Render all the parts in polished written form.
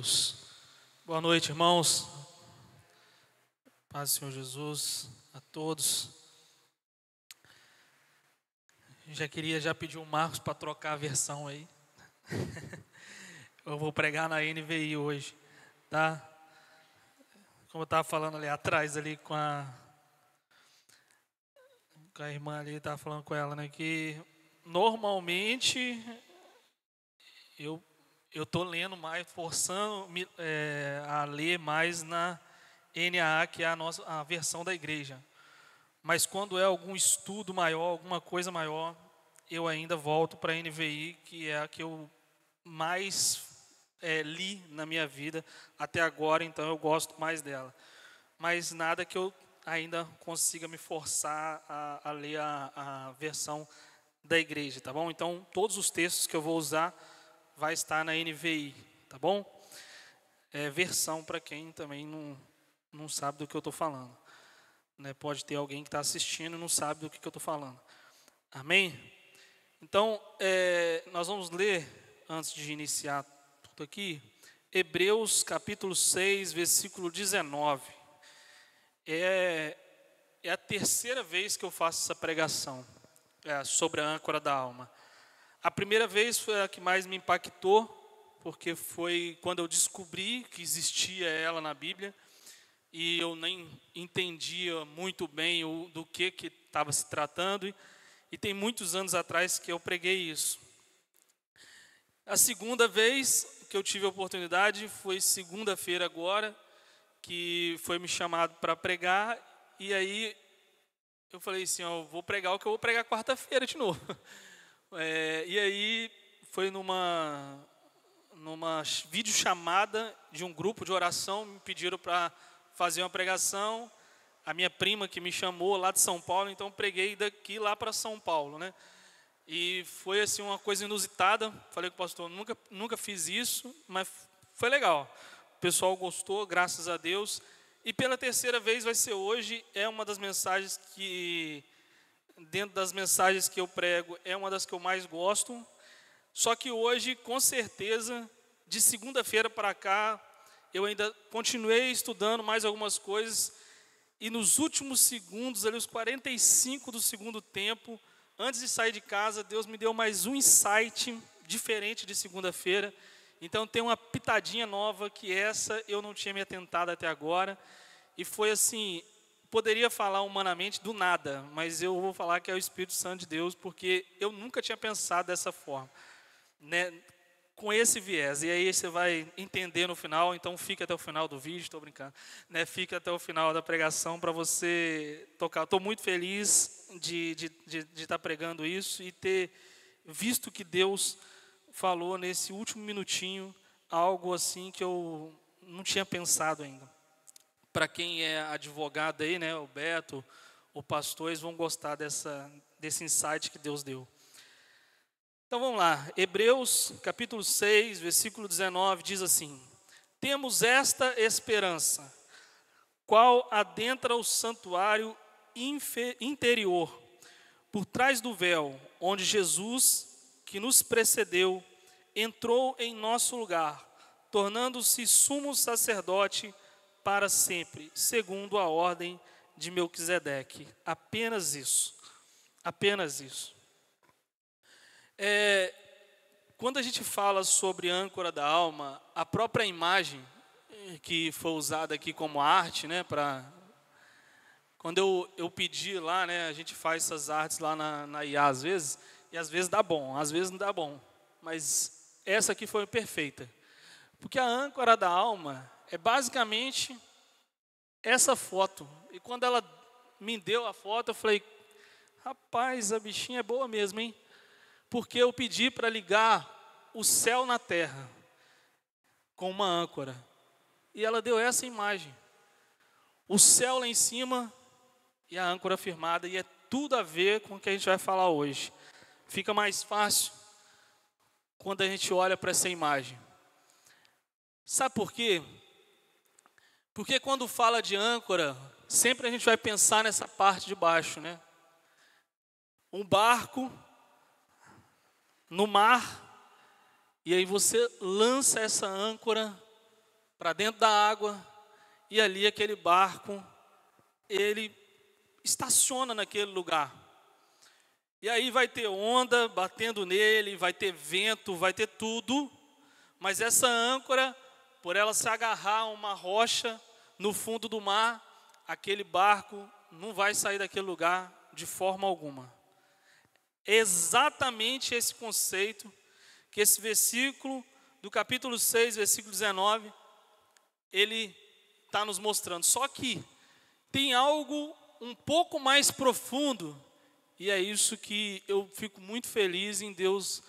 Deus. Boa noite, irmãos. Paz do Senhor Jesus a todos. Já pedir o Marcos para trocar a versão aí. Eu vou pregar na NVI hoje, tá? Como eu estava falando ali atrás, ali com a irmã ali, estava falando com ela, né? Que normalmente eu estou lendo mais, forçando a ler mais na NAA, que é a versão da igreja. Mas quando é algum estudo maior, alguma coisa maior, eu ainda volto para a NVI, que é a que eu mais li na minha vida até agora, então eu gosto mais dela. Mas nada que eu ainda consiga me forçar a ler a versão da igreja, tá bom? Então, todos os textos que eu vou usar vai estar na NVI, tá bom? Versão para quem também não sabe do que eu estou falando. Né? Pode ter alguém que está assistindo e não sabe do que eu estou falando. Amém? Então, nós vamos ler, antes de iniciar tudo aqui, Hebreus capítulo 6, versículo 19. É a terceira vez que eu faço essa pregação sobre a âncora da alma. A primeira vez foi a que mais me impactou, porque foi quando eu descobri que existia ela na Bíblia, e eu nem entendia muito bem do que estava se tratando, e tem muitos anos atrás que eu preguei isso. A segunda vez que eu tive a oportunidade foi segunda-feira agora, que foi me chamado para pregar, e aí eu falei assim, eu vou pregar o que eu vou pregar quarta-feira de novo. E aí foi numa videochamada de um grupo de oração, me pediram para fazer uma pregação. A minha prima que me chamou lá de São Paulo, então preguei daqui lá para São Paulo, né? E foi assim uma coisa inusitada. Falei com o pastor, nunca fiz isso, mas foi legal. O pessoal gostou, graças a Deus. E pela terceira vez vai ser hoje, é uma das mensagens que, dentro das mensagens que eu prego, é uma das que eu mais gosto. Só que hoje, com certeza, de segunda-feira para cá, eu ainda continuei estudando mais algumas coisas. E nos últimos segundos, ali os 45 do segundo tempo, antes de sair de casa, Deus me deu mais um insight diferente de segunda-feira. Então tem uma pitadinha nova que essa eu não tinha me atentado até agora. E foi assim, poderia falar humanamente do nada, mas eu vou falar que é o Espírito Santo de Deus, porque eu nunca tinha pensado dessa forma, né? Com esse viés, e aí você vai entender no final, então fica até o final do vídeo, estou brincando, né? Fica até o final da pregação para você tocar. Estou muito feliz de estar pregando isso e ter visto que Deus falou nesse último minutinho, algo assim que eu não tinha pensado ainda. Para quem é advogado aí, né, o Beto, o pastor, eles vão gostar desse insight que Deus deu. Então vamos lá, Hebreus capítulo 6, versículo 19, diz assim: temos esta esperança, qual adentra o santuário interior, por trás do véu, onde Jesus, que nos precedeu, entrou em nosso lugar, tornando-se sumo sacerdote para sempre, segundo a ordem de Melquisedeque. Apenas isso, apenas isso. Quando a gente fala sobre âncora da alma, a própria imagem que foi usada aqui como arte, né, quando eu pedi lá, né, a gente faz essas artes lá na IA às vezes, e às vezes dá bom, às vezes não dá bom, mas essa aqui foi perfeita, porque a âncora da alma é basicamente essa foto, e quando ela me deu a foto, eu falei, rapaz, a bichinha é boa mesmo, hein? Porque eu pedi para ligar o céu na terra com uma âncora. E ela deu essa imagem. O céu lá em cima e a âncora firmada. E é tudo a ver com o que a gente vai falar hoje. Fica mais fácil quando a gente olha para essa imagem. Sabe por quê? Porque quando fala de âncora, sempre a gente vai pensar nessa parte de baixo, né? Um barco no mar, e aí você lança essa âncora para dentro da água, e ali aquele barco, ele estaciona naquele lugar. E aí vai ter onda batendo nele, vai ter vento, vai ter tudo, mas essa âncora, por ela se agarrar a uma rocha no fundo do mar, aquele barco não vai sair daquele lugar de forma alguma. É exatamente esse conceito que esse versículo do capítulo 6, versículo 19, ele está nos mostrando. Só que tem algo um pouco mais profundo, e é isso que eu fico muito feliz em Deus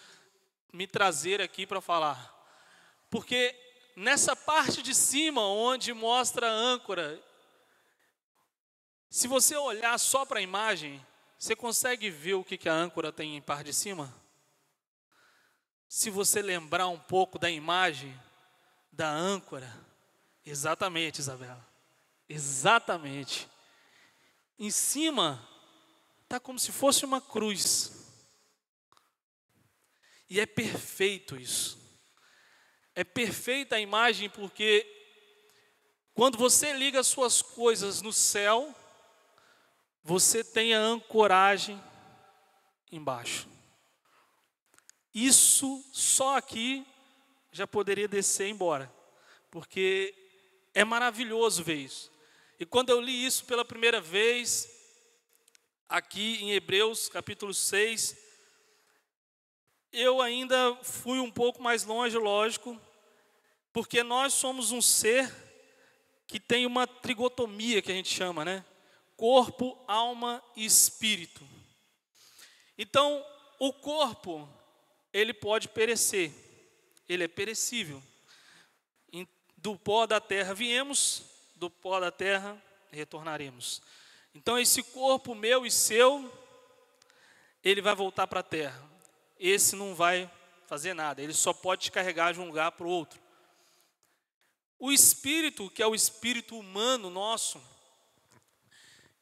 me trazer aqui para falar. Porque nessa parte de cima, onde mostra a âncora, se você olhar só para a imagem, você consegue ver o que a âncora tem em parte de cima? Se você lembrar um pouco da imagem da âncora, exatamente, Isabela, exatamente. Em cima está como se fosse uma cruz. E é perfeito isso. É perfeita a imagem porque quando você liga as suas coisas no céu, você tem a ancoragem embaixo. Isso só aqui já poderia descer e ir embora, porque é maravilhoso ver isso. E quando eu li isso pela primeira vez, aqui em Hebreus capítulo 6, eu ainda fui um pouco mais longe, lógico, porque nós somos um ser que tem uma trigotomia, que a gente chama, né? Corpo, alma e espírito. Então, o corpo, ele pode perecer, ele é perecível. Do pó da terra viemos, do pó da terra retornaremos. Então, esse corpo meu e seu, ele vai voltar para a terra. Esse não vai fazer nada, ele só pode te carregar de um lugar para o outro. O espírito, que é o espírito humano nosso,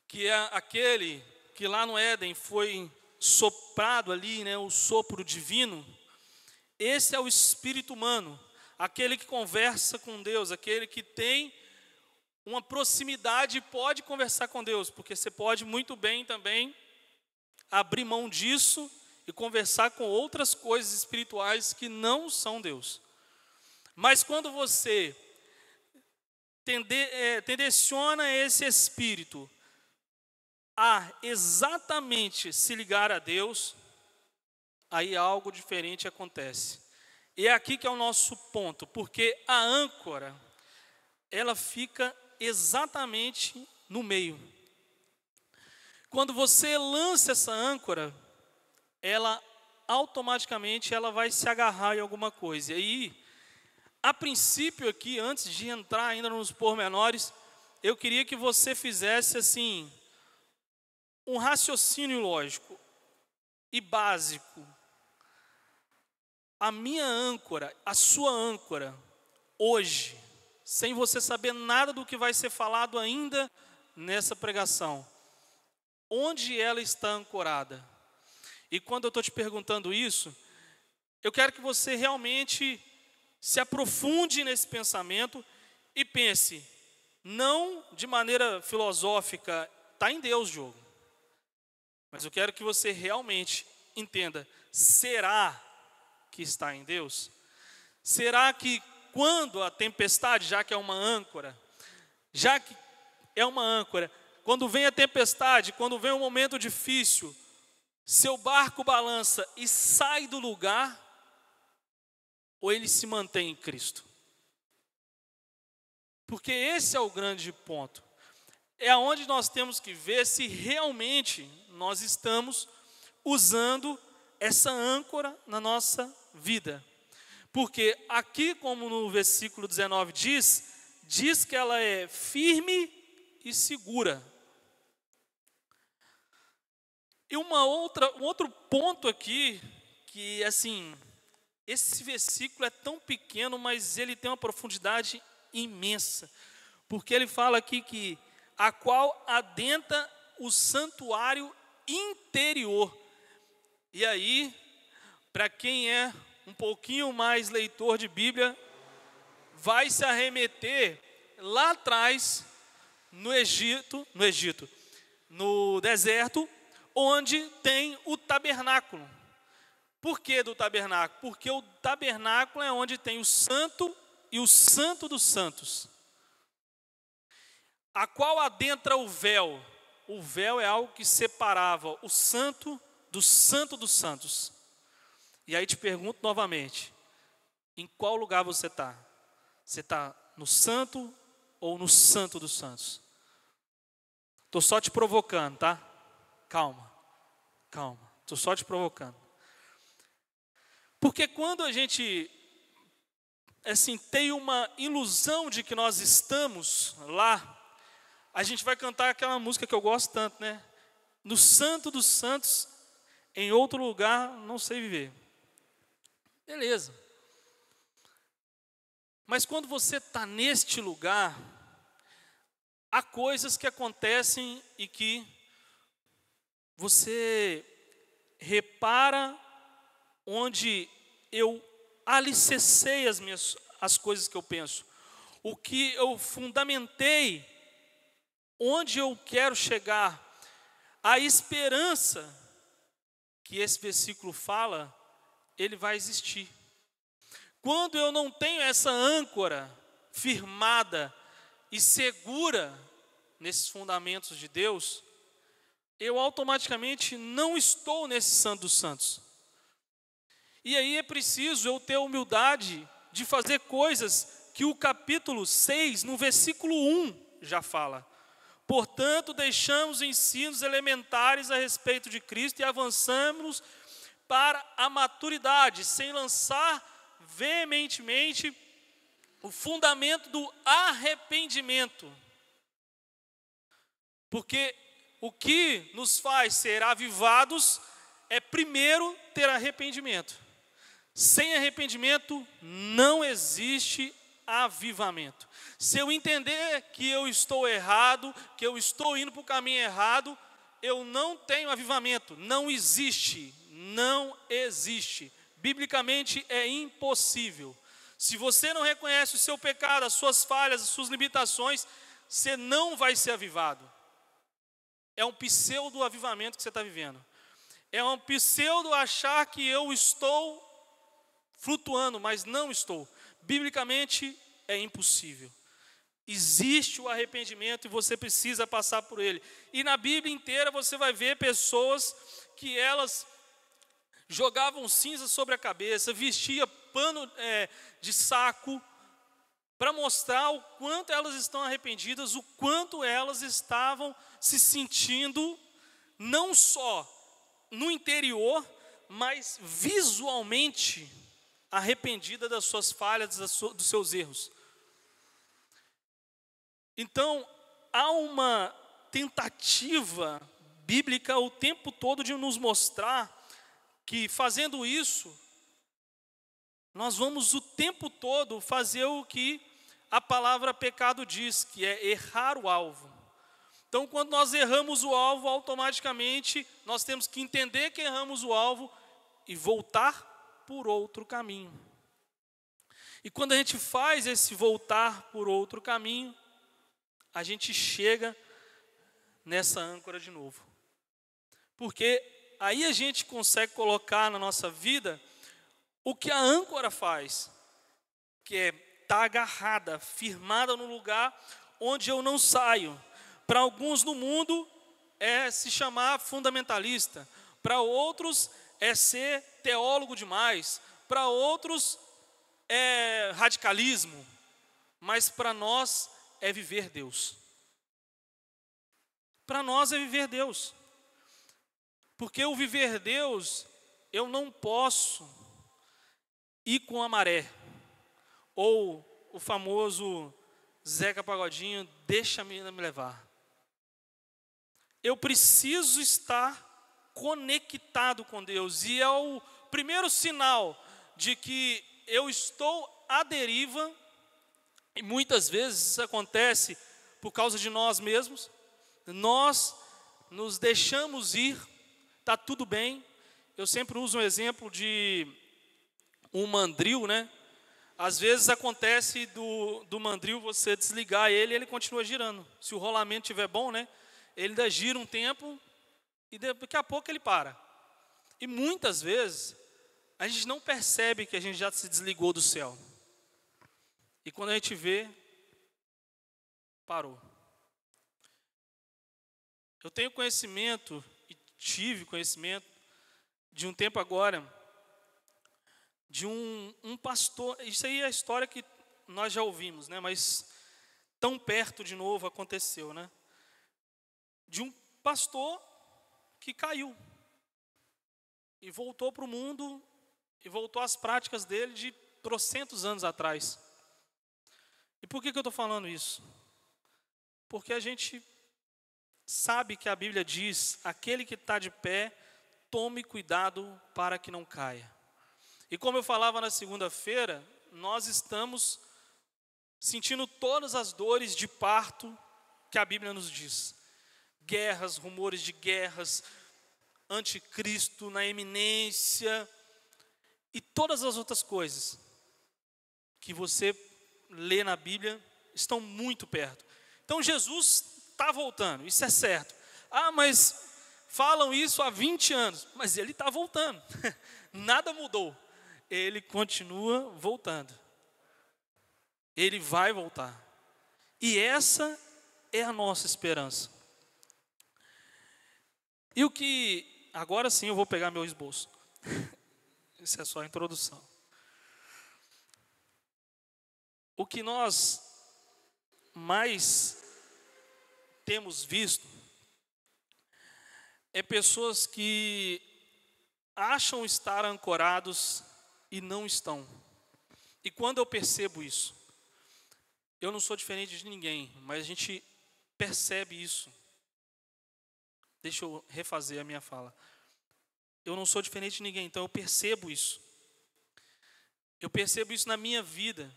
que é aquele que lá no Éden foi soprado ali, né, o sopro divino, esse é o espírito humano, aquele que conversa com Deus, aquele que tem uma proximidade e pode conversar com Deus, porque você pode muito bem também abrir mão disso e conversar com outras coisas espirituais que não são Deus. Mas quando você tendenciona esse espírito a exatamente se ligar a Deus, aí algo diferente acontece. E é aqui que é o nosso ponto, porque a âncora, ela fica exatamente no meio. Quando você lança essa âncora, ela automaticamente ela vai se agarrar em alguma coisa. E aí, a princípio aqui, antes de entrar ainda nos pormenores, eu queria que você fizesse assim um raciocínio lógico e básico. A minha âncora, a sua âncora, hoje, sem você saber nada do que vai ser falado ainda nessa pregação, onde ela está ancorada? E quando eu estou te perguntando isso, eu quero que você realmente se aprofunde nesse pensamento e pense, não de maneira filosófica, está em Deus, Diogo. Mas eu quero que você realmente entenda, será que está em Deus? Será que quando a tempestade, já que é uma âncora, quando vem a tempestade, quando vem um momento difícil, seu barco balança e sai do lugar, ou ele se mantém em Cristo? Porque esse é o grande ponto. É onde nós temos que ver se realmente nós estamos usando essa âncora na nossa vida. Porque aqui, como no versículo 19 diz que ela é firme e segura. E um outro ponto aqui, que assim, esse versículo é tão pequeno, mas ele tem uma profundidade imensa. Porque ele fala aqui que a qual adentra o santuário interior. E aí, para quem é um pouquinho mais leitor de Bíblia, vai se arremeter lá atrás, no deserto, onde tem o tabernáculo. Por que do tabernáculo? Porque o tabernáculo é onde tem o santo e o santo dos santos, a qual adentra o véu. O véu é algo que separava o santo dos santos. E aí te pergunto novamente, em qual lugar você está? Você está no santo ou no santo dos santos? Estou só te provocando, tá? Calma. Estou só te provocando. Porque quando a gente, assim, tem uma ilusão de que nós estamos lá, a gente vai cantar aquela música que eu gosto tanto, né? No santo dos santos, em outro lugar, não sei viver. Beleza. Mas quando você está neste lugar, há coisas que acontecem e que você repara onde eu alicercei as coisas que eu penso, o que eu fundamentei, onde eu quero chegar, a esperança que esse versículo fala, ele vai existir. Quando eu não tenho essa âncora firmada e segura nesses fundamentos de Deus, eu automaticamente não estou nesse santo dos santos. E aí é preciso eu ter humildade de fazer coisas que o capítulo 6, no versículo 1, já fala. Portanto, deixamos ensinos elementares a respeito de Cristo e avançamos para a maturidade, sem lançar veementemente o fundamento do arrependimento. Porque o que nos faz ser avivados é primeiro ter arrependimento. Sem arrependimento não existe avivamento. Se eu entender que eu estou errado, que eu estou indo para o caminho errado, eu não tenho avivamento. Não existe. Biblicamente é impossível. Se você não reconhece o seu pecado, as suas falhas, as suas limitações, você não vai ser avivado. É um pseudo avivamento que você está vivendo. É um pseudo achar que eu estou flutuando, mas não estou. Biblicamente é impossível. Existe o arrependimento e você precisa passar por ele. E na Bíblia inteira você vai ver pessoas que elas jogavam cinza sobre a cabeça, vestia pano de saco, para mostrar o quanto elas estão arrependidas, o quanto elas estavam se sentindo, não só no interior, mas visualmente arrependida das suas falhas, dos seus erros. Então, há uma tentativa bíblica o tempo todo de nos mostrar que fazendo isso, nós vamos o tempo todo fazer o que a palavra pecado diz, que é errar o alvo. Então, quando nós erramos o alvo, automaticamente nós temos que entender que erramos o alvo e voltar por outro caminho. E quando a gente faz esse voltar por outro caminho, a gente chega nessa âncora de novo. Porque aí a gente consegue colocar na nossa vida o que a âncora faz, que é estar agarrada, firmada no lugar onde eu não saio. Para alguns no mundo é se chamar fundamentalista, para outros é ser teólogo demais, para outros é radicalismo, mas para nós é viver Deus. Para nós é viver Deus. Porque o viver Deus, eu não posso ir com a maré. Ou o famoso Zeca Pagodinho, deixa a menina me levar. Eu preciso estar conectado com Deus. E é o primeiro sinal de que eu estou à deriva. E muitas vezes isso acontece por causa de nós mesmos. Nós nos deixamos ir, está tudo bem. Eu sempre uso um exemplo de um mandril, né? Às vezes acontece do mandril você desligar ele e ele continua girando. Se o rolamento estiver bom, né? Ele ainda gira um tempo e daqui a pouco ele para. E muitas vezes a gente não percebe que a gente já se desligou do céu. E quando a gente vê, parou. Eu tenho conhecimento, e tive conhecimento, de um tempo agora, de um pastor. Isso aí é a história que nós já ouvimos, né? Mas tão perto de novo aconteceu, né? De um pastor que caiu e voltou para o mundo e voltou às práticas dele de trocentos anos atrás. E por que eu estou falando isso? Porque a gente sabe que a Bíblia diz: aquele que está de pé, tome cuidado para que não caia. E como eu falava na segunda-feira, nós estamos sentindo todas as dores de parto que a Bíblia nos diz. Guerras, rumores de guerras, anticristo na eminência e todas as outras coisas que você lê na Bíblia estão muito perto. Então Jesus está voltando, isso é certo. Ah, mas falam isso há 20 anos, mas ele está voltando. Nada mudou. Ele continua voltando. Ele vai voltar. E essa é a nossa esperança. E o que... Agora sim eu vou pegar meu esboço. Isso é só a introdução. O que nós mais temos visto é pessoas que acham estar ancorados e não estão. E quando eu percebo isso, eu não sou diferente de ninguém, mas a gente percebe isso. Deixa eu refazer a minha fala. Eu não sou diferente de ninguém, então eu percebo isso. Eu percebo isso na minha vida.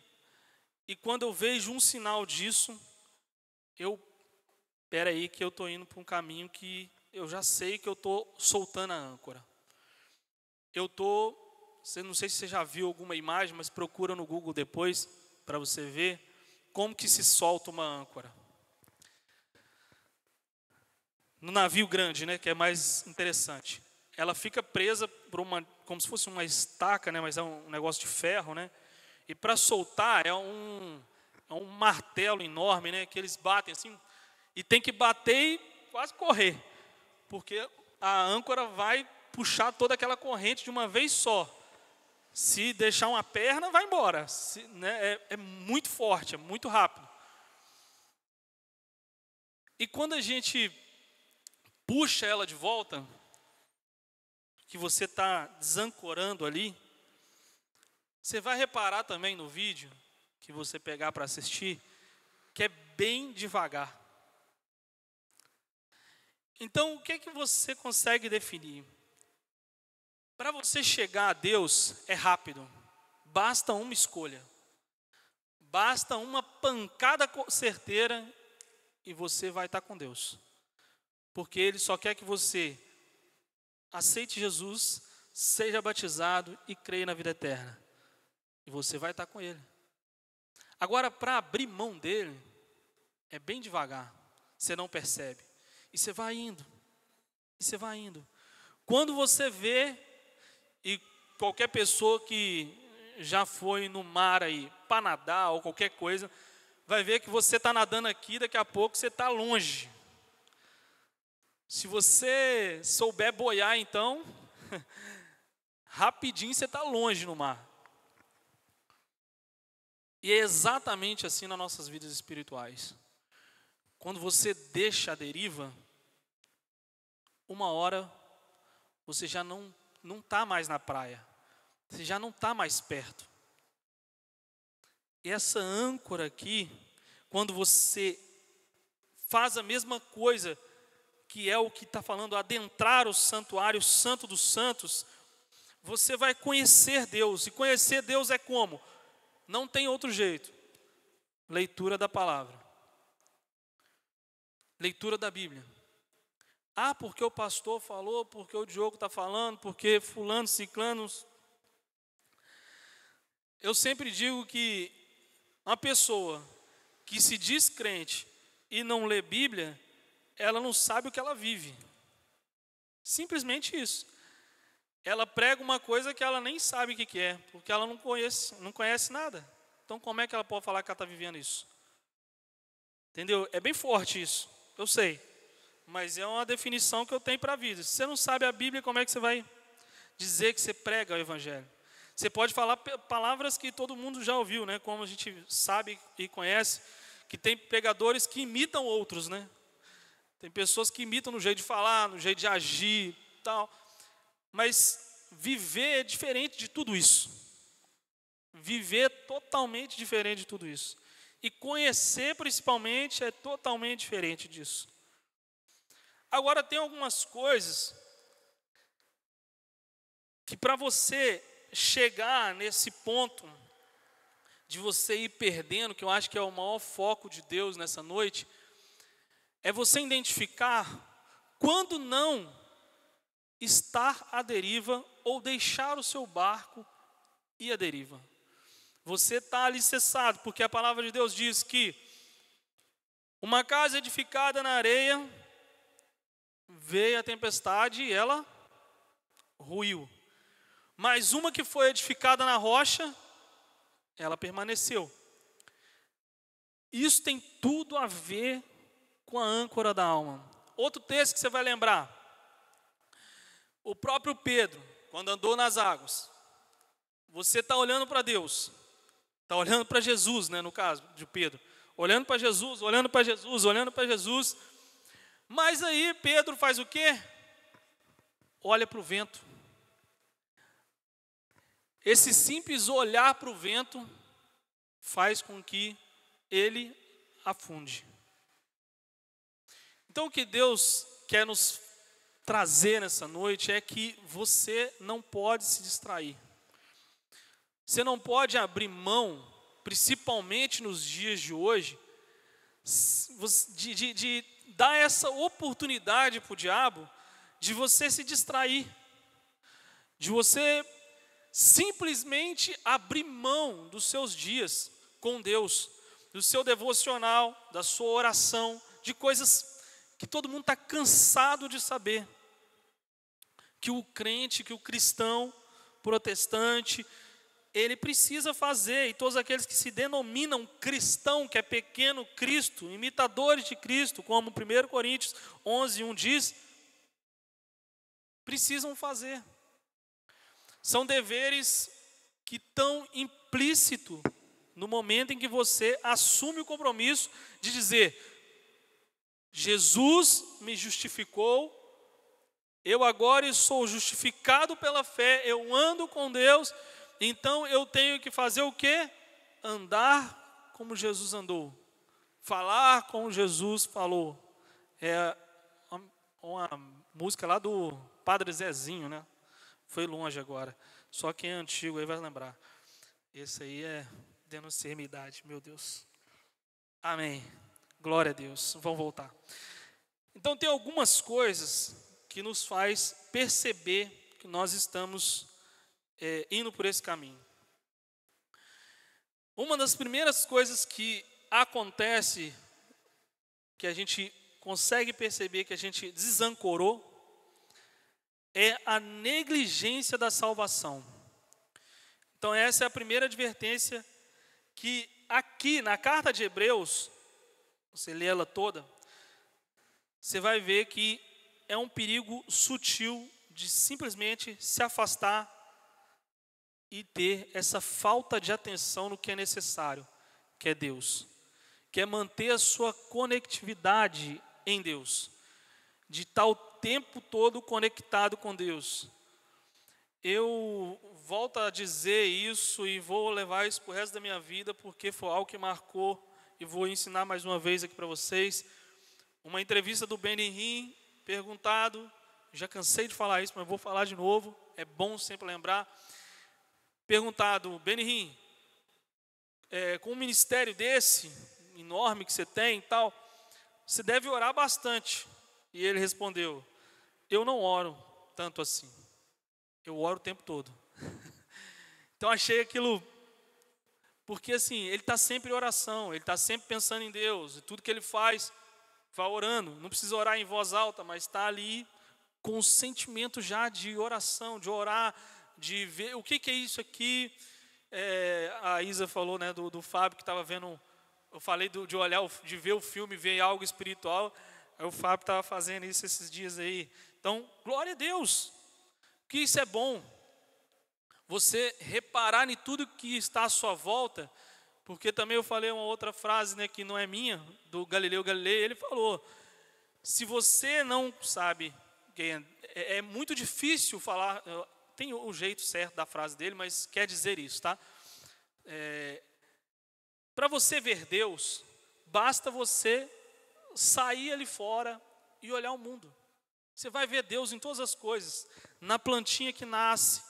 E quando eu vejo um sinal disso, espera aí que eu estou indo para um caminho que eu já sei que eu estou soltando a âncora. Não sei se você já viu alguma imagem, mas procura no Google depois, para você ver como que se solta uma âncora. No navio grande, né, que é mais interessante. Ela fica presa por como se fosse uma estaca, né, mas é um negócio de ferro, né? E para soltar é um martelo enorme, né, que eles batem assim, e tem que bater e quase correr, porque a âncora vai puxar toda aquela corrente de uma vez só. Se deixar uma perna, vai embora. É muito forte, é muito rápido. E quando a gente puxa ela de volta, que você está desancorando ali, você vai reparar também no vídeo que você pegar para assistir, que é bem devagar. Então, o que é que você consegue definir? Para você chegar a Deus é rápido. Basta uma escolha. Basta uma pancada certeira e você vai estar com Deus. Porque Ele só quer que você aceite Jesus, seja batizado e creia na vida eterna. E você vai estar com Ele. Agora, para abrir mão dele, é bem devagar. Você não percebe. E você vai indo. E você vai indo. Quando você vê, e qualquer pessoa que já foi no mar aí, para nadar ou qualquer coisa, vai ver que você está nadando aqui, daqui a pouco você está longe. Se você souber boiar, então, rapidinho você está longe no mar. E é exatamente assim nas nossas vidas espirituais. Quando você deixa a deriva, uma hora você já não está mais na praia. Você já não está mais perto. E essa âncora aqui, quando você faz a mesma coisa, que é o que está falando, adentrar o santuário santo dos santos, você vai conhecer Deus. E conhecer Deus é como? Não tem outro jeito. Leitura da palavra. Leitura da Bíblia. Ah, porque o pastor falou, porque o Diogo está falando, porque fulano, ciclano. Eu sempre digo que uma pessoa que se diz crente e não lê Bíblia, ela não sabe o que ela vive. Simplesmente isso. Ela prega uma coisa que ela nem sabe o que é, porque ela não conhece nada. Então como é que ela pode falar que ela está vivendo isso? Entendeu? É bem forte isso, eu sei. Mas é uma definição que eu tenho para a vida. Se você não sabe a Bíblia, como é que você vai dizer que você prega o Evangelho? Você pode falar palavras que todo mundo já ouviu, né? Como a gente sabe e conhece, que tem pregadores que imitam outros, né? Tem pessoas que imitam no jeito de falar, no jeito de agir, tal. Mas viver é diferente de tudo isso. Viver é totalmente diferente de tudo isso. E conhecer, principalmente, é totalmente diferente disso. Agora, tem algumas coisas que para você chegar nesse ponto de você ir perdendo, que eu acho que é o maior foco de Deus nessa noite, é você identificar quando não estar à deriva ou deixar o seu barco ir à deriva. Você está alicerçado, porque a palavra de Deus diz que uma casa edificada na areia, veio a tempestade e ela ruiu. Mas uma que foi edificada na rocha, ela permaneceu. Isso tem tudo a ver com a âncora da alma. Outro texto que você vai lembrar. O próprio Pedro, quando andou nas águas. Você está olhando para Deus. Está olhando para Jesus, né, no caso de Pedro. Olhando para Jesus, olhando para Jesus, olhando para Jesus. Mas aí Pedro faz o quê? Olha para o vento. Esse simples olhar para o vento faz com que ele afunde. Então o que Deus quer nos trazer nessa noite é que você não pode se distrair. Você não pode abrir mão, principalmente nos dias de hoje, de dar essa oportunidade para o diabo de você se distrair, de você simplesmente abrir mão dos seus dias com Deus, do seu devocional, da sua oração, de coisas que todo mundo está cansado de saber. Que o crente, que o cristão, protestante, ele precisa fazer, e todos aqueles que se denominam cristão, que é pequeno Cristo, imitadores de Cristo, como 1 Coríntios 11:1 diz, precisam fazer. São deveres que estão implícitos no momento em que você assume o compromisso de dizer: Jesus me justificou, eu agora sou justificado pela fé, eu ando com Deus, então eu tenho que fazer o quê? Andar como Jesus andou, falar como Jesus falou. É uma música lá do Padre Zezinho, né? Foi longe agora, só quem é antigo aí vai lembrar. Esse aí é denunciar minha idade, meu Deus. Amém, glória a Deus. Vamos voltar. Então tem algumas coisas que nos faz perceber que nós estamos indo por esse caminho. Uma das primeiras coisas que acontece, que a gente consegue perceber que a gente desancorou, é a negligência da salvação. Então essa é a primeira advertência que aqui na carta de Hebreus, você lê ela toda, você vai ver que é um perigo sutil de simplesmente se afastar e ter essa falta de atenção no que é necessário, que é Deus. Que é manter a sua conectividade em Deus. De estar o tempo todo conectado com Deus. Eu volto a dizer isso e vou levar isso para o resto da minha vida, porque foi algo que marcou, e vou ensinar mais uma vez aqui para vocês. Uma entrevista do Benny Hinn, perguntado, já cansei de falar isso, mas vou falar de novo, é bom sempre lembrar. Perguntado, Benny Hinn, com um ministério desse, enorme que você tem e tal, você deve orar bastante. E ele respondeu: eu não oro tanto assim, eu oro o tempo todo. Então achei aquilo Porque assim, ele está sempre em oração, ele está sempre pensando em Deus, e tudo que ele faz, vai orando. Não precisa orar em voz alta, mas está ali com o sentimento já de oração, de orar, de ver o que é isso aqui. A Isa falou, né, do Fábio que estava vendo, eu falei de olhar, de ver o filme, ver algo espiritual. Aí o Fábio estava fazendo isso esses dias aí. Então, glória a Deus, que isso é bom. Você reparar em tudo que está à sua volta, porque também eu falei uma outra frase, né, que não é minha, do Galileu Galilei. Ele falou: se você não sabe, é muito difícil falar, tem o jeito certo da frase dele, mas quer dizer isso, tá? Para você ver Deus, basta você sair ali fora e olhar o mundo. Você vai ver Deus em todas as coisas, na plantinha que nasce,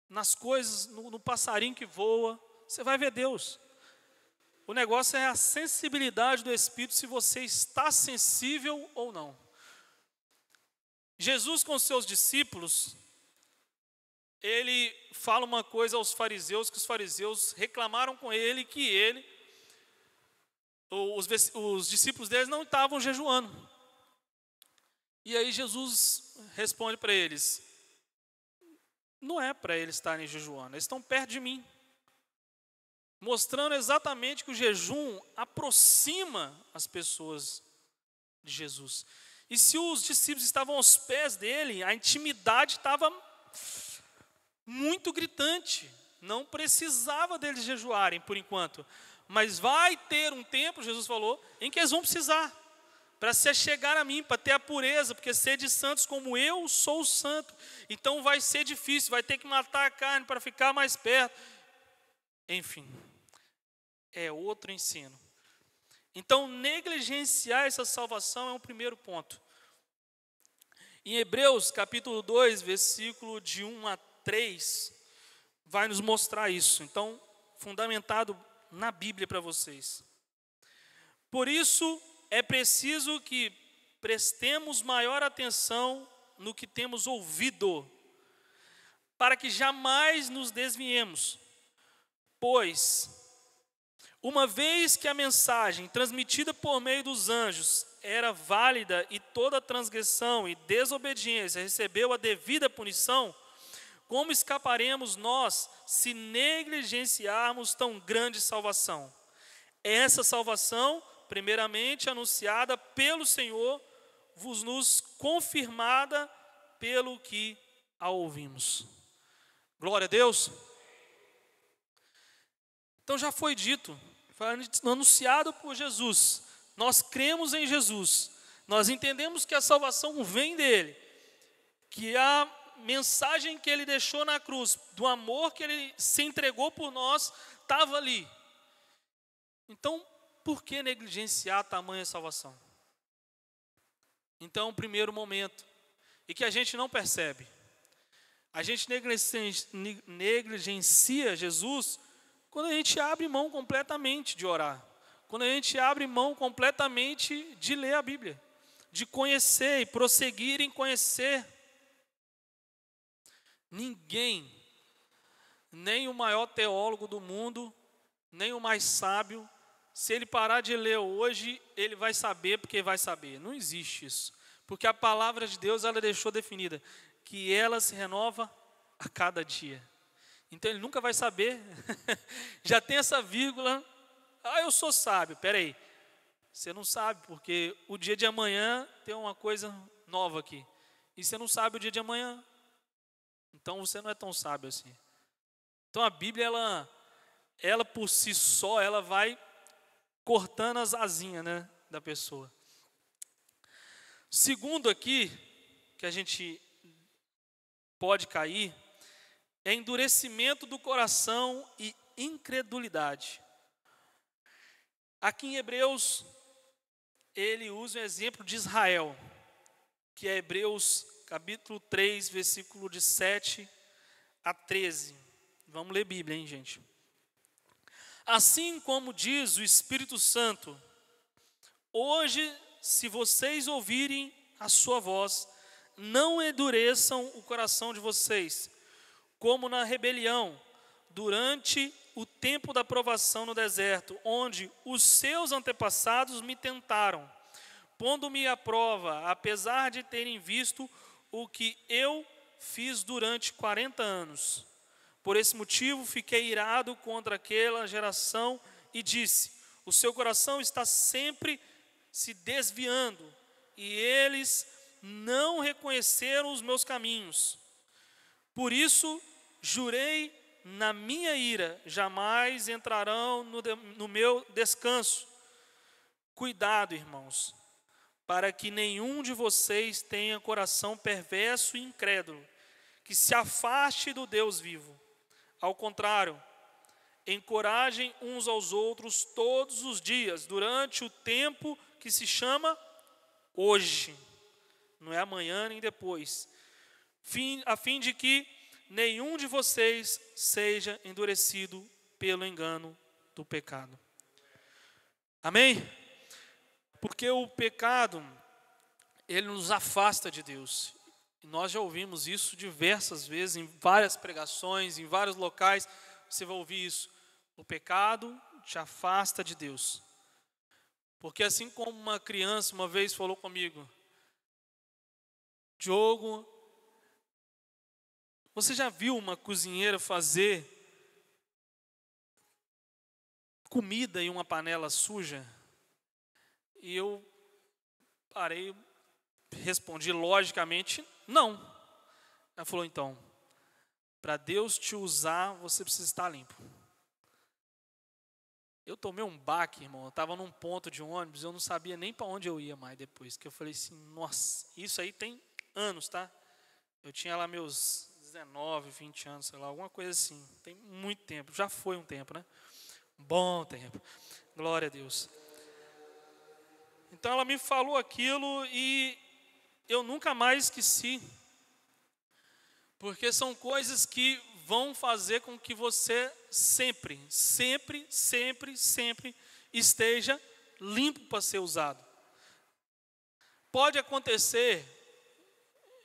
nas coisas, no passarinho que voa, você vai ver Deus. O negócio é a sensibilidade do Espírito, se você está sensível ou não. Jesus com os seus discípulos, ele fala uma coisa aos fariseus, que os fariseus reclamaram com ele, que os discípulos deles não estavam jejuando. E aí Jesus responde para eles: não é para eles estarem jejuando, eles estão perto de mim. Mostrando exatamente que o jejum aproxima as pessoas de Jesus. E se os discípulos estavam aos pés dele, a intimidade estava muito gritante. Não precisava deles jejuarem por enquanto. Mas vai ter um tempo, Jesus falou, em que eles vão precisar. Para se chegar a mim, para ter a pureza, porque sede santos como eu sou santo. Então vai ser difícil, vai ter que matar a carne para ficar mais perto. Enfim, é outro ensino. Então, negligenciar essa salvação é um primeiro ponto. Em Hebreus, capítulo 2, versículo de 1 a 3, vai nos mostrar isso. Então, fundamentado na Bíblia para vocês. Por isso, é preciso que prestemos maior atenção no que temos ouvido, para que jamais nos desviemos. Pois, uma vez que a mensagem transmitida por meio dos anjos era válida e toda transgressão e desobediência recebeu a devida punição, como escaparemos nós se negligenciarmos tão grande salvação? Essa salvação, primeiramente anunciada pelo Senhor, vos nos confirmada pelo que a ouvimos. Glória a Deus. Então já foi dito, foi anunciado por Jesus. Nós cremos em Jesus. Nós entendemos que a salvação vem dele. Que a mensagem que ele deixou na cruz, do amor que ele se entregou por nós, estava ali. Então, por que negligenciar tamanha salvação? Então, primeiro momento, e que a gente não percebe. A gente negligencia Jesus quando a gente abre mão completamente de orar, quando a gente abre mão completamente de ler a Bíblia, de conhecer e prosseguir em conhecer. Ninguém, nem o maior teólogo do mundo, nem o mais sábio, se ele parar de ler hoje, ele vai saber porque vai saber. Não existe isso, porque a palavra de Deus, ela deixou definida, que ela se renova a cada dia. Então ele nunca vai saber. Já tem essa vírgula. Eu sou sábio. Espera aí. Você não sabe, porque o dia de amanhã tem uma coisa nova aqui. E você não sabe o dia de amanhã. Então você não é tão sábio assim. Então a Bíblia, ela por si só, ela vai cortando as asinhas, né, da pessoa. Segundo aqui, que a gente pode cair, é endurecimento do coração e incredulidade. Aqui em Hebreus, ele usa o exemplo de Israel, que é Hebreus capítulo 3, versículo de 7 a 13. Vamos ler Bíblia, hein, gente? Assim como diz o Espírito Santo, hoje, se vocês ouvirem a sua voz, não endureçam o coração de vocês, como na rebelião, durante o tempo da provação no deserto, onde os seus antepassados me tentaram, pondo-me à prova, apesar de terem visto o que eu fiz durante 40 anos. Por esse motivo, fiquei irado contra aquela geração e disse: o seu coração está sempre se desviando, e eles não reconheceram os meus caminhos. Por isso, jurei na minha ira, jamais entrarão no meu descanso. Cuidado, irmãos, para que nenhum de vocês tenha coração perverso e incrédulo, que se afaste do Deus vivo. Ao contrário, encorajem uns aos outros todos os dias, durante o tempo que se chama hoje, não é amanhã nem depois, a fim de que nenhum de vocês seja endurecido pelo engano do pecado. Amém? Porque o pecado, ele nos afasta de Deus. E nós já ouvimos isso diversas vezes, em várias pregações, em vários locais, você vai ouvir isso. O pecado te afasta de Deus. Porque assim como uma criança uma vez falou comigo: Diogo, você já viu uma cozinheira fazer comida em uma panela suja? E eu parei, respondi logicamente, não. Ela falou: então, para Deus te usar, você precisa estar limpo. Eu tomei um baque, irmão. Eu estava num ponto de ônibus, eu não sabia nem para onde eu ia mais depois. Que eu falei assim: nossa, isso aí tem anos, tá? Eu tinha lá meus 19, 20 anos, sei lá, alguma coisa assim. Tem muito tempo, já foi um tempo, né? Bom tempo. Glória a Deus. Então ela me falou aquilo e eu nunca mais esqueci. Porque são coisas que vão fazer com que você sempre esteja limpo para ser usado. Pode acontecer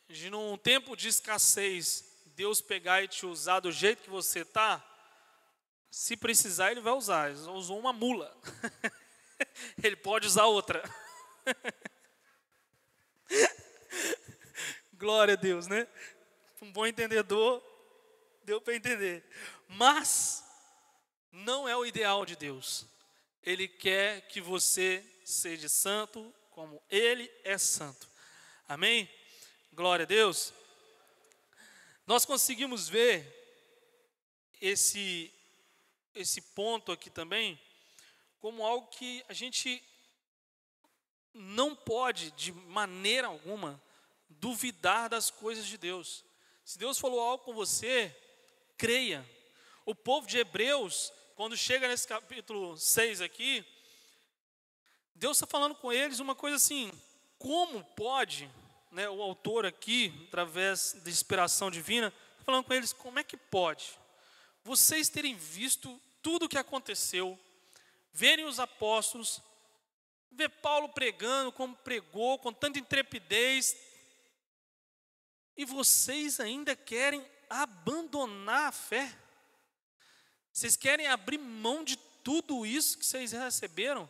de num tempo de escassez, Deus pegar e te usar do jeito que você está. Se precisar, Ele vai usar. Ele usou uma mula. Ele pode usar outra. Glória a Deus, né? Um bom entendedor, deu para entender. Mas não é o ideal de Deus. Ele quer que você seja santo como Ele é santo. Amém? Glória a Deus. Nós conseguimos ver esse ponto aqui também como algo que a gente não pode, de maneira alguma, duvidar das coisas de Deus. Se Deus falou algo com você, creia. O povo de Hebreus, quando chega nesse capítulo 6 aqui, Deus está falando com eles uma coisa assim: como pode, né, o autor aqui, através da inspiração divina, está falando com eles, como é que pode vocês terem visto tudo o que aconteceu, verem os apóstolos, ver Paulo pregando como pregou, com tanta intrepidez, e vocês ainda querem abandonar a fé? Vocês querem abrir mão de tudo isso que vocês receberam?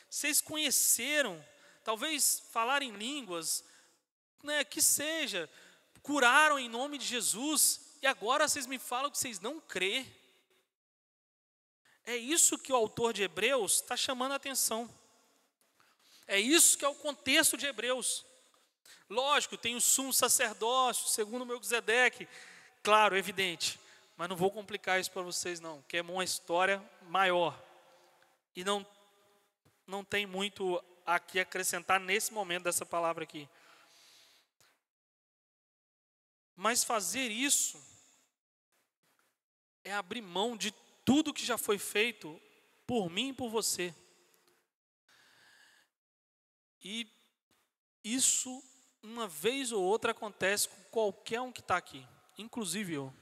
Vocês conheceram, talvez falar em línguas, né, que seja, curaram em nome de Jesus, e agora vocês me falam que vocês não crê. É isso que o autor de Hebreus está chamando a atenção. É isso que é o contexto de Hebreus. Lógico, tem o sumo sacerdócio, segundo Melquisedeque, claro, evidente, mas não vou complicar isso para vocês não, que é uma história maior, e não tem muito aqui a acrescentar nesse momento dessa palavra aqui. Mas fazer isso é abrir mão de tudo que já foi feito por mim e por você. E isso, uma vez ou outra, acontece com qualquer um que está aqui, inclusive eu.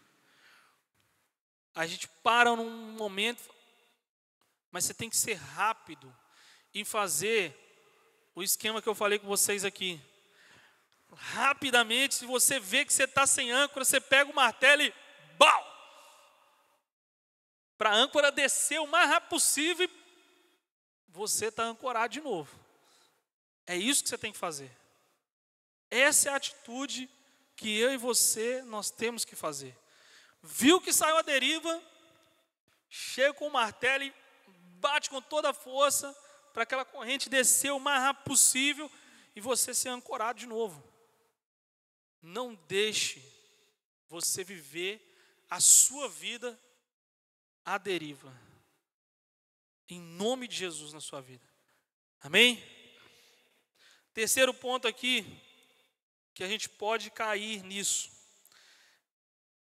A gente para num momento, mas você tem que ser rápido em fazer o esquema que eu falei com vocês aqui. Rapidamente, se você vê que você está sem âncora, você pega o martelo e BAU! para a âncora descer o mais rápido possível e você está ancorado de novo. É isso que você tem que fazer. Essa é a atitude que eu e você, nós temos que fazer. Viu que saiu a deriva, chega com o martelo e bate com toda a força para aquela corrente descer o mais rápido possível e você ser ancorado de novo. Não deixe você viver a sua vida à deriva. Em nome de Jesus na sua vida. Amém? Terceiro ponto aqui, que a gente pode cair nisso,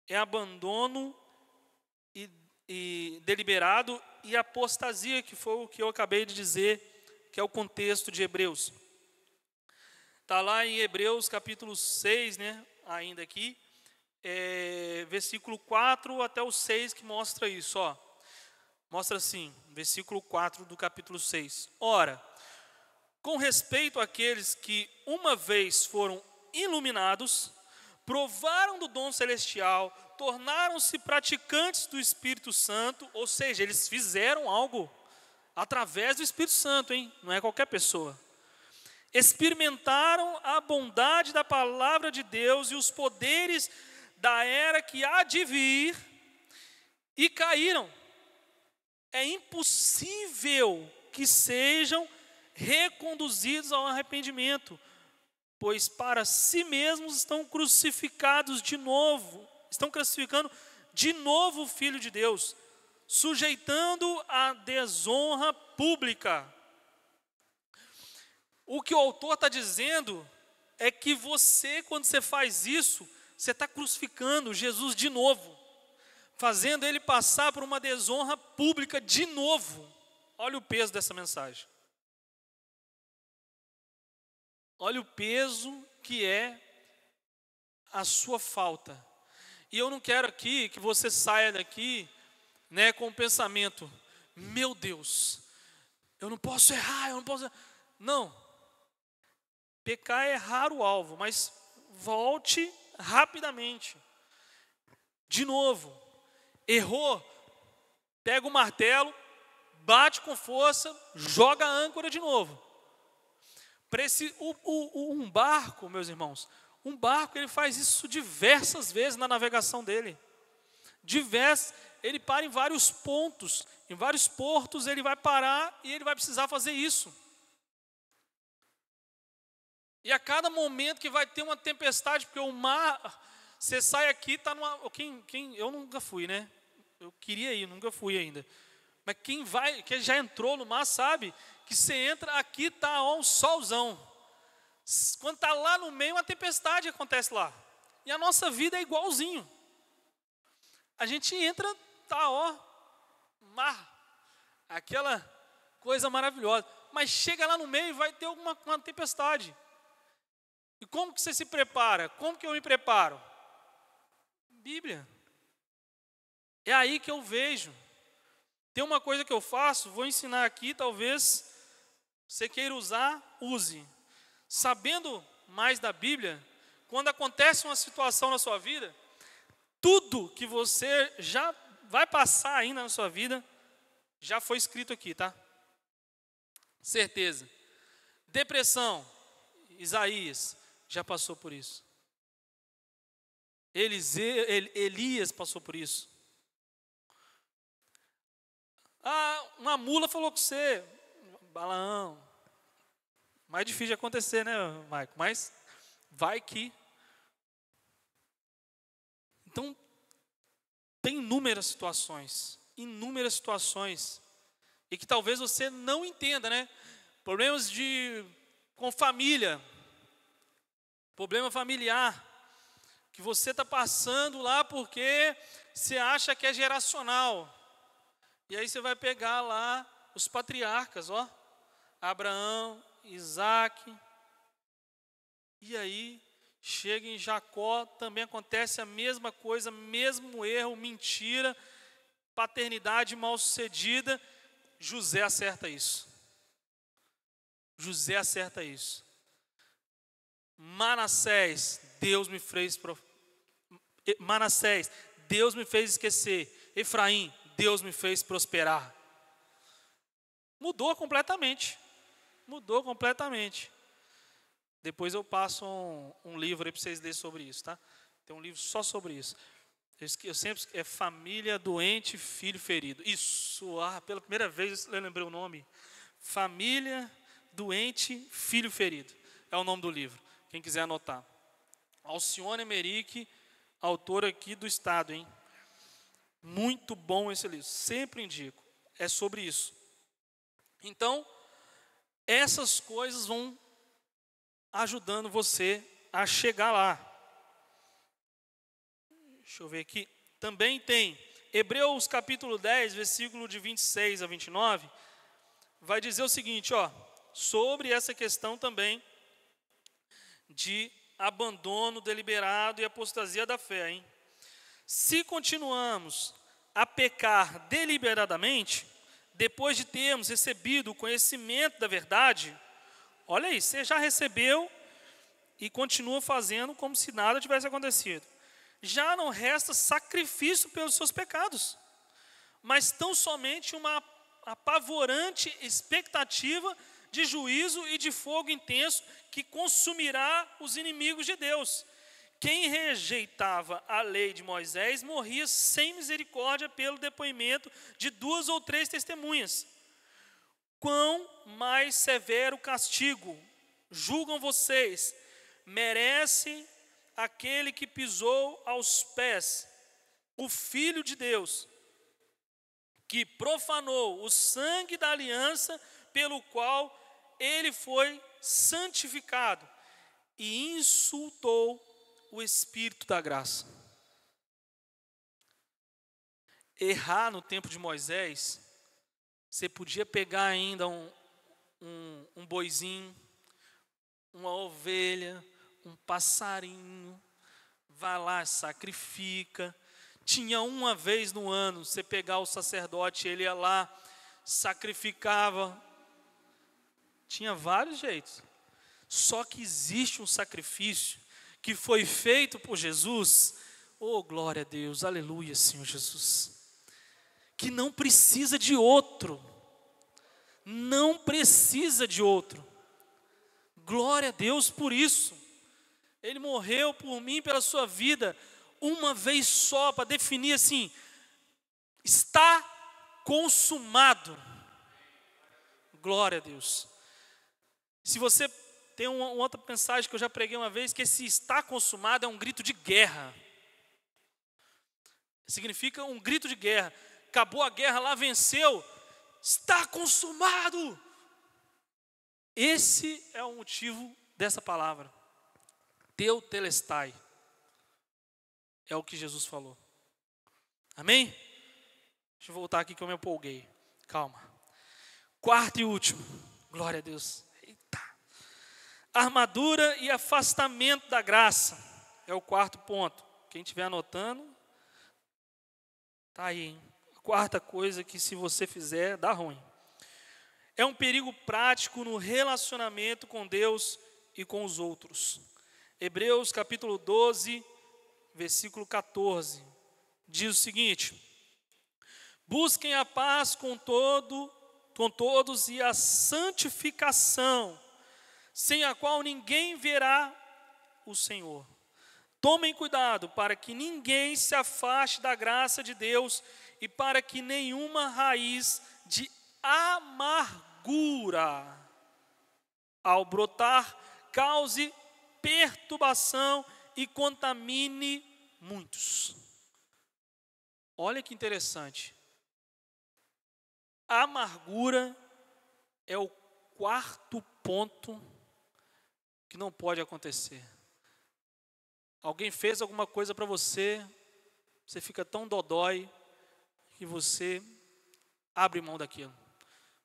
é abandono e deliberado e apostasia, que foi o que eu acabei de dizer, que é o contexto de Hebreus. Está lá em Hebreus capítulo 6, né, ainda aqui, versículo 4 até o 6, que mostra isso, ó. Mostra assim, versículo 4 do capítulo 6. Ora, com respeito àqueles que uma vez foram iluminados, provaram do dom celestial, tornaram-se praticantes do Espírito Santo, ou seja, eles fizeram algo através do Espírito Santo, hein? Não é qualquer pessoa. Experimentaram a bondade da palavra de Deus e os poderes da era que há de vir e caíram. É impossível que sejam reconduzidos ao arrependimento, pois para si mesmos estão crucificados de novo, estão crucificando de novo o Filho de Deus, sujeitando a desonra pública. O que o autor está dizendo é que você, quando você faz isso, você está crucificando Jesus de novo, fazendo ele passar por uma desonra pública de novo. Olha o peso dessa mensagem. Olha o peso que é a sua falta. E eu não quero aqui que você saia daqui, né, com o pensamento: meu Deus, eu não posso errar, eu não posso... Não. Pecar é errar o alvo, mas volte rapidamente. De novo. Errou, pega o martelo, bate com força, joga a âncora de novo. Um barco, meus irmãos, um barco, ele faz isso diversas vezes na navegação dele. Ele para em vários pontos, em vários portos ele vai parar e ele vai precisar fazer isso. E a cada momento que vai ter uma tempestade, porque o mar, você sai aqui, está numa... eu nunca fui, né? Eu queria ir, nunca fui ainda. Mas quem já entrou no mar sabe que você entra aqui, está um solzão. Quando está lá no meio, uma tempestade acontece lá. E a nossa vida é igualzinho. A gente entra, está mar. Aquela coisa maravilhosa. Mas chega lá no meio e vai ter uma tempestade. E como que você se prepara? Como que eu me preparo? Bíblia. É aí que eu vejo. Tem uma coisa que eu faço, vou ensinar aqui, talvez você queira usar, use. Sabendo mais da Bíblia, quando acontece uma situação na sua vida, tudo que você já vai passar ainda na sua vida, já foi escrito aqui, tá? Certeza. Depressão, Isaías já passou por isso. Elias passou por isso. Uma mula falou com você, Balaão. Mais difícil de acontecer, né, Maico? Mas vai que. Então, tem inúmeras situações, e que talvez você não entenda, né? Problemas com família, problema familiar, que você está passando lá porque você acha que é geracional. E aí você vai pegar lá os patriarcas, ó, Abraão, Isaac, e aí chega em Jacó, também acontece a mesma coisa, mesmo erro, mentira, paternidade mal sucedida. José acerta isso. Manassés, Deus me fez esquecer. Efraim, Deus me fez prosperar. Mudou completamente. Mudou completamente. Depois eu passo um livro aí para vocês lerem sobre isso, tá? Tem um livro só sobre isso. Eu sempre, é Família Doente, Filho Ferido. Isso, pela primeira vez eu lembrei o nome. Família Doente, Filho Ferido. É o nome do livro, quem quiser anotar. Alcione Emerick, autor aqui do estado, hein? Muito bom esse livro, sempre indico. É sobre isso. Então, essas coisas vão ajudando você a chegar lá. Deixa eu ver aqui. Também tem Hebreus capítulo 10, versículo de 26 a 29, vai dizer o seguinte, sobre essa questão também de abandono deliberado e apostasia da fé, hein? Se continuamos a pecar deliberadamente, depois de termos recebido o conhecimento da verdade, olha aí, você já recebeu e continua fazendo como se nada tivesse acontecido. Já não resta sacrifício pelos seus pecados, mas tão somente uma apavorante expectativa de juízo e de fogo intenso que consumirá os inimigos de Deus. Quem rejeitava a lei de Moisés morria sem misericórdia pelo depoimento de 2 ou 3 testemunhas. Quão mais severo castigo, julgam vocês, merece aquele que pisou aos pés o Filho de Deus, que profanou o sangue da aliança pelo qual ele foi santificado e insultou o Espírito da graça. Errar no tempo de Moisés, você podia pegar ainda um boizinho, uma ovelha, um passarinho, vai lá, sacrifica. Tinha uma vez no ano, você pegar o sacerdote, ele ia lá, sacrificava. Tinha vários jeitos. Só que existe um sacrifício que foi feito por Jesus. Oh, glória a Deus, aleluia, Senhor Jesus. Que não precisa de outro. Não precisa de outro. Glória a Deus por isso. Ele morreu por mim, pela sua vida, uma vez só, para definir assim, está consumado. Glória a Deus. Se você tem uma outra mensagem que eu já preguei uma vez, que esse está consumado é um grito de guerra. Significa um grito de guerra. Acabou a guerra lá, venceu. Está consumado. Esse é o motivo dessa palavra. Teotelestai. É o que Jesus falou. Amém? Deixa eu voltar aqui que eu me empolguei. Calma. Quarto e último. Glória a Deus. Eita. Armadura e afastamento da graça. É o quarto ponto. Quem estiver anotando, tá aí, hein? A quarta coisa que se você fizer, dá ruim. É um perigo prático no relacionamento com Deus e com os outros. Hebreus capítulo 12, versículo 14, diz o seguinte: busquem a paz com todos e a santificação, sem a qual ninguém verá o Senhor. Tomem cuidado para que ninguém se afaste da graça de Deus e para que nenhuma raiz de amargura, ao brotar, cause perturbação e contamine muitos. Olha que interessante. A amargura é o quarto ponto que não pode acontecer. Alguém fez alguma coisa para você, você fica tão dodói que você abre mão daquilo.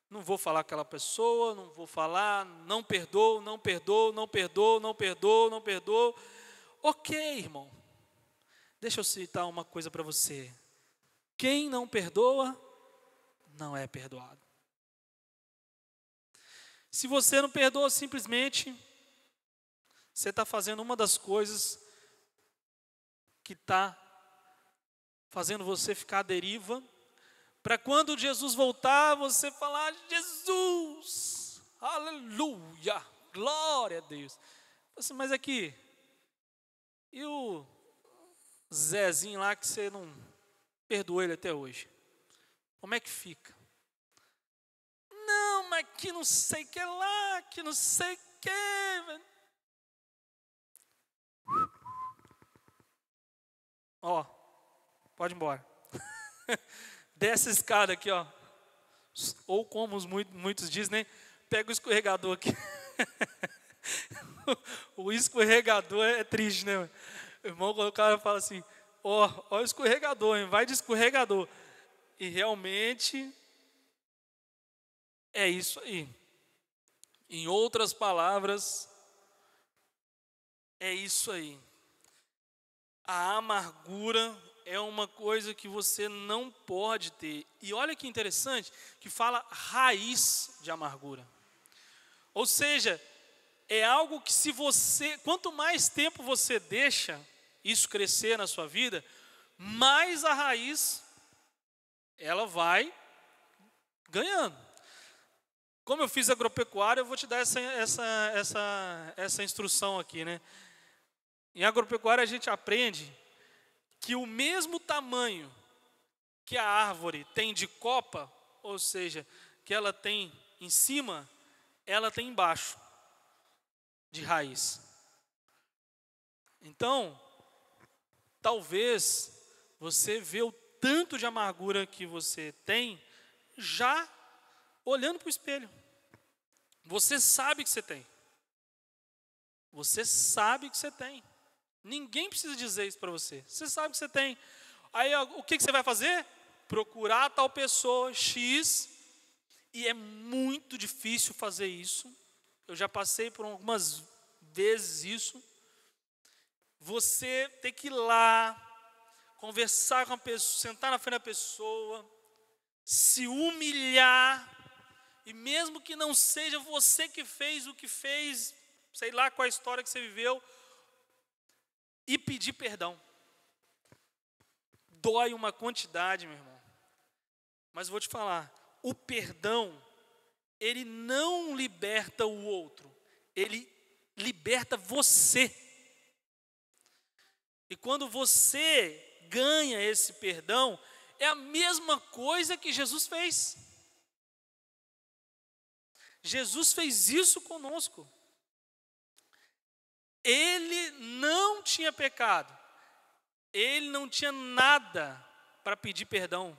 Não vou falar com aquela pessoa, não vou falar, não perdoo, não perdoo, não perdoo, não perdoo, não perdoo. Ok, irmão. Deixa eu citar uma coisa para você. Quem não perdoa, não é perdoado. Se você não perdoa, simplesmente você está fazendo uma das coisas que está fazendo você ficar à deriva, Para quando Jesus voltar, você falar: Jesus, aleluia, glória a Deus. Assim, mas aqui, e o Zezinho lá que você não perdoou ele até hoje? Como é que fica? Não, mas que não sei o que lá, que não sei o que. Ó, pode ir embora. Desce a escada aqui, ó. Ou como muitos dizem, né? Pega o escorregador aqui. O escorregador é triste, né? Irmão, quando o cara fala assim: ó o escorregador, hein? Vai de escorregador. E realmente é isso aí. Em outras palavras, é isso aí. A amargura é uma coisa que você não pode ter. E olha que interessante, que fala raiz de amargura. Ou seja, é algo que quanto mais tempo você deixa isso crescer na sua vida, mais a raiz, ela vai ganhando. Como eu fiz agropecuária, eu vou te dar essa instrução aqui, né? Em agropecuária a gente aprende que o mesmo tamanho que a árvore tem de copa, ou seja, que ela tem em cima, ela tem embaixo, de raiz. Então, talvez você vê o tanto de amargura que você tem já olhando para o espelho. Você sabe que você tem. Você sabe que você tem. Ninguém precisa dizer isso para você. Você sabe que você tem. Aí o que você vai fazer? Procurar tal pessoa X. E é muito difícil fazer isso. Eu já passei por algumas vezes isso. Você tem que ir lá, conversar com a pessoa, sentar na frente da pessoa, se humilhar. E mesmo que não seja você que fez o que fez, sei lá qual a história que você viveu, e pedir perdão. Dói uma quantidade, meu irmão. Mas vou te falar, o perdão, ele não liberta o outro, ele liberta você. E quando você ganha esse perdão, é a mesma coisa que Jesus fez. Jesus fez isso conosco. Ele não tinha pecado. Ele não tinha nada para pedir perdão.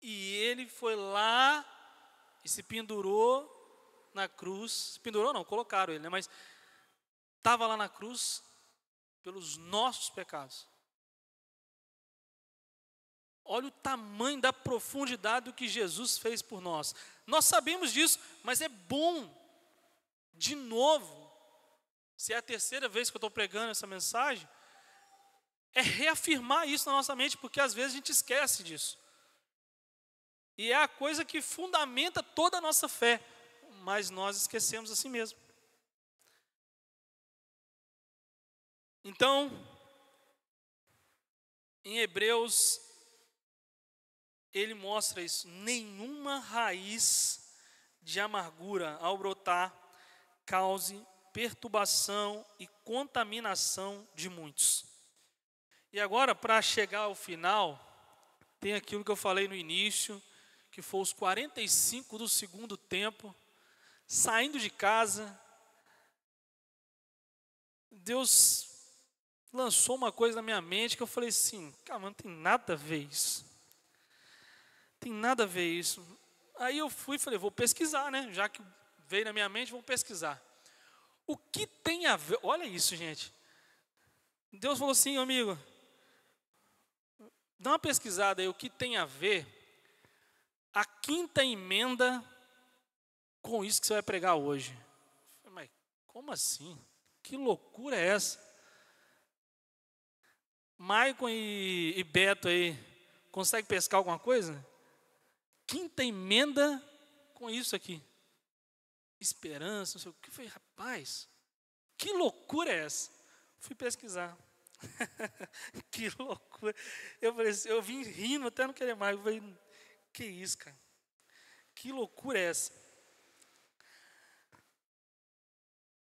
E ele foi lá e se pendurou na cruz. Se pendurou não, colocaram ele, né? Mas estava lá na cruz pelos nossos pecados. Olha o tamanho da profundidade do que Jesus fez por nós. Nós sabemos disso, mas é bom, de novo, se é a terceira vez que eu estou pregando essa mensagem, é reafirmar isso na nossa mente, porque às vezes a gente esquece disso. E é a coisa que fundamenta toda a nossa fé, mas nós esquecemos assim mesmo. Então, em Hebreus, ele mostra isso. Nenhuma raiz de amargura ao brotar cause perturbação e contaminação de muitos. E agora, para chegar ao final, tem aquilo que eu falei no início, que foi os 45 do segundo tempo, saindo de casa. Deus lançou uma coisa na minha mente que eu falei assim: cara, não tem nada a ver isso. Tem nada a ver isso. Aí eu fui e falei: vou pesquisar, né? Já que veio na minha mente, vou pesquisar. O que tem a ver? Olha isso, gente. Deus falou assim: amigo, dá uma pesquisada aí, o que tem a ver a quinta emenda com isso que você vai pregar hoje. Eu falei: mas como assim? Que loucura é essa? Maicon e Beto aí, consegue pescar alguma coisa? Quinta emenda com isso aqui. Esperança, não sei o que. Eu falei: rapaz, que loucura é essa? Fui pesquisar. Que loucura. Eu falei assim, eu vim rindo até não querer mais. Eu falei, que isso, cara? Que loucura é essa?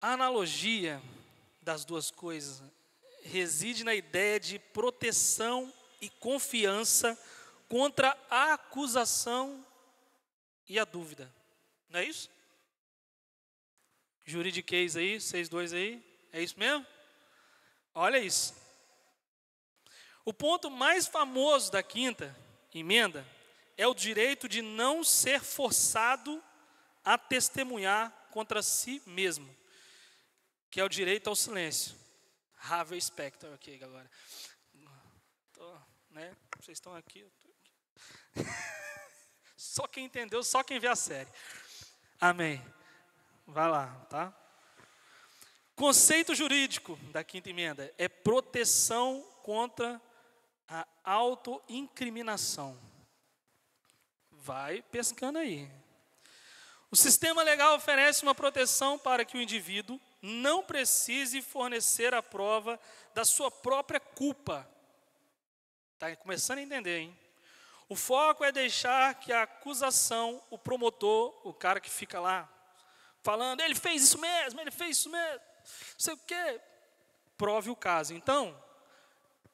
A analogia das duas coisas reside na ideia de proteção e confiança contra a acusação e a dúvida. Não é isso? Juridiquês aí, vocês dois aí, é isso mesmo? Olha isso. O ponto mais famoso da quinta emenda é o direito de não ser forçado a testemunhar contra si mesmo, que é o direito ao silêncio. Harvey Specter aqui agora. Né? Vocês estão aqui, eu tô aqui. Só quem entendeu, só quem vê a série. Amém. Vai lá, tá? Conceito jurídico da quinta emenda é proteção contra a autoincriminação. Vai pescando aí. O sistema legal oferece uma proteção para que o indivíduo não precise fornecer a prova da sua própria culpa. Está começando a entender, hein? O foco é deixar que a acusação, o promotor, o cara que fica lá, falando, ele fez isso mesmo, não sei o quê, prove o caso. Então,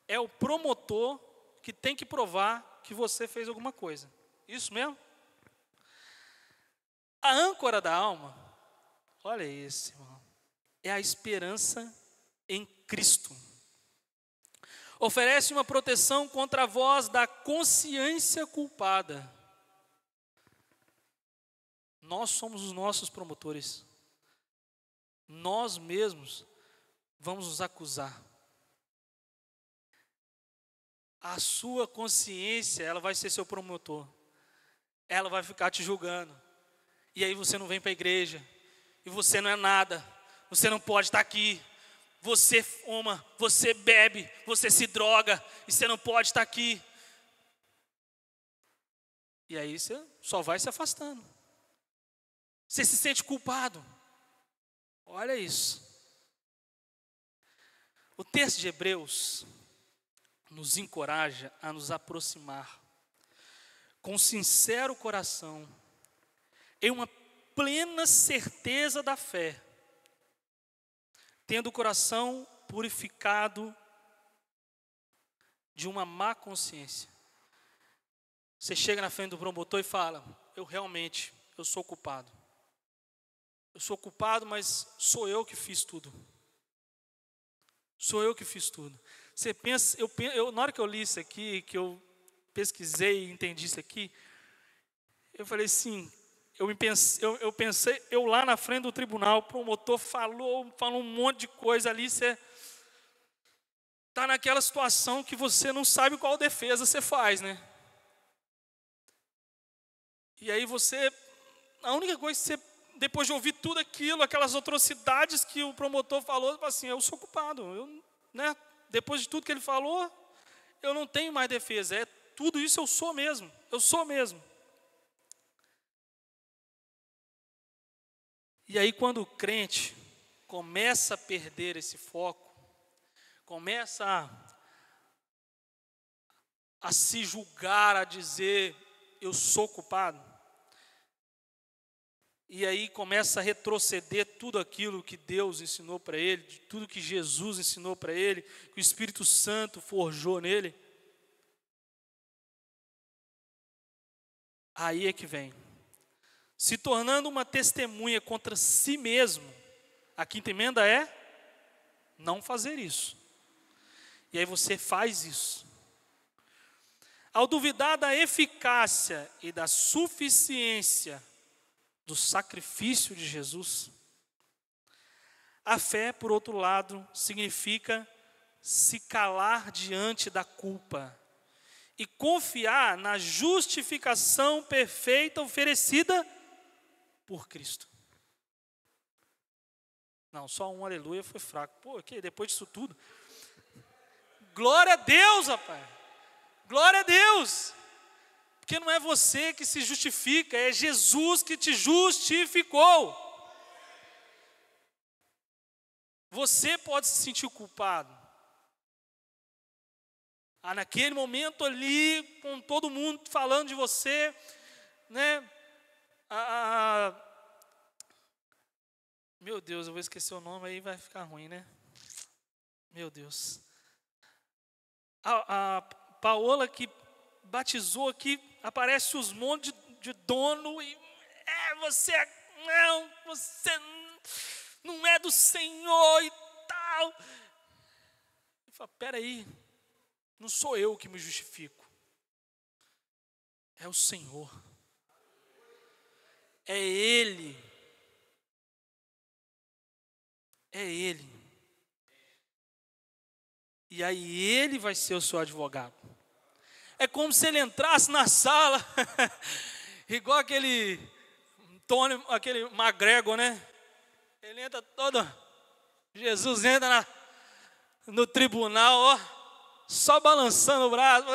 é o promotor que tem que provar que você fez alguma coisa. Isso mesmo? A âncora da alma, olha isso, irmão, é a esperança em Cristo. Oferece uma proteção contra a voz da consciência culpada. Nós somos os nossos promotores. Nós mesmos vamos nos acusar. A sua consciência, ela vai ser seu promotor. Ela vai ficar te julgando. E aí você não vem para a igreja. E você não é nada. Você não pode estar aqui. Você fuma, você bebe, você se droga. E você não pode estar aqui. E aí você só vai se afastando. Você se sente culpado. Olha isso. O texto de Hebreus nos encoraja a nos aproximar com sincero coração, em uma plena certeza da fé, tendo o coração purificado de uma má consciência. Você chega na frente do promotor e fala, eu sou culpado. Eu sou culpado, mas sou eu que fiz tudo. Sou eu que fiz tudo. Você pensa, na hora que eu li isso aqui, que eu pesquisei e entendi isso aqui, eu falei assim, eu pensei, eu lá na frente do tribunal, o promotor falou um monte de coisa ali, você está naquela situação que você não sabe qual defesa você faz, né? E aí a única coisa que você, depois de ouvir tudo aquilo, aquelas atrocidades que o promotor falou, assim, eu sou culpado, né? Depois de tudo que ele falou, eu não tenho mais defesa, tudo isso eu sou mesmo. E aí quando o crente começa a perder esse foco, começa a se julgar, a dizer, eu sou culpado, e aí começa a retroceder tudo aquilo que Deus ensinou para ele, tudo que Jesus ensinou para ele, que o Espírito Santo forjou nele. Aí é que vem. Se tornando uma testemunha contra si mesmo, a quinta emenda é não fazer isso. E aí você faz isso. Ao duvidar da eficácia e da suficiência do sacrifício de Jesus, a fé, por outro lado, significa se calar diante da culpa e confiar na justificação perfeita oferecida por Cristo. Não, só um aleluia foi fraco. Pô, que depois disso tudo. Glória a Deus, rapaz. Glória a Deus. Porque não é você que se justifica, é Jesus que te justificou. Você pode se sentir culpado, naquele momento ali, com todo mundo falando de você, né? Meu Deus, eu vou esquecer o nome aí, vai ficar ruim, né? Meu Deus. A Paola que batizou aqui, aparece os montes de dono e você não é do Senhor e tal. Eu falo, peraí, não sou eu que me justifico, é o Senhor, é Ele, e aí Ele vai ser o seu advogado. É como se Ele entrasse na sala, igual aquele Tony, aquele McGregor, né? Ele entra todo, Jesus entra no tribunal, ó, só balançando o braço.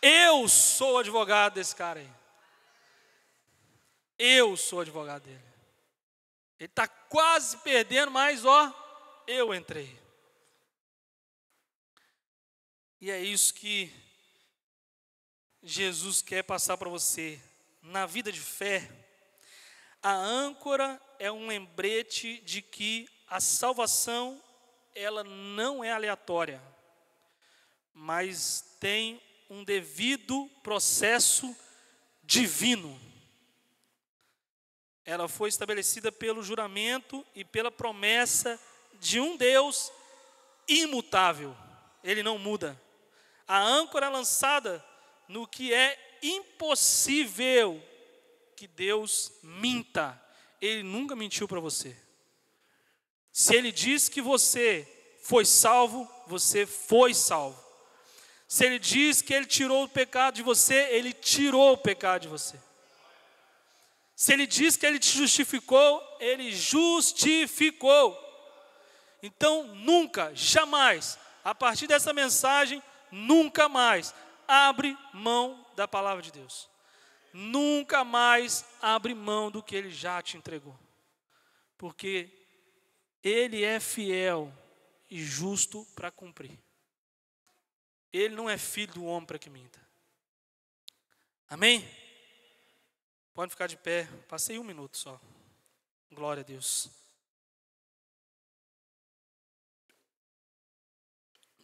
Eu sou o advogado desse cara aí. Eu sou o advogado dele. Ele está quase perdendo, mas eu entrei. E é isso que Jesus quer passar para você. Na vida de fé, a âncora é um lembrete de que a salvação, ela não é aleatória, mas tem um devido processo divino. Ela foi estabelecida pelo juramento e pela promessa de um Deus imutável. Ele não muda. A âncora é lançada no que é impossível que Deus minta. Ele nunca mentiu para você. Se Ele diz que você foi salvo, você foi salvo. Se Ele diz que Ele tirou o pecado de você, Ele tirou o pecado de você. Se Ele diz que Ele te justificou, Ele justificou. Então, nunca, jamais, a partir dessa mensagem, nunca mais abre mão da palavra de Deus. Nunca mais abre mão do que Ele já te entregou. Porque Ele é fiel e justo para cumprir. Ele não é filho do homem para que minta. Amém? Pode ficar de pé. Passei 1 minuto só. Glória a Deus.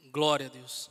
Glória a Deus.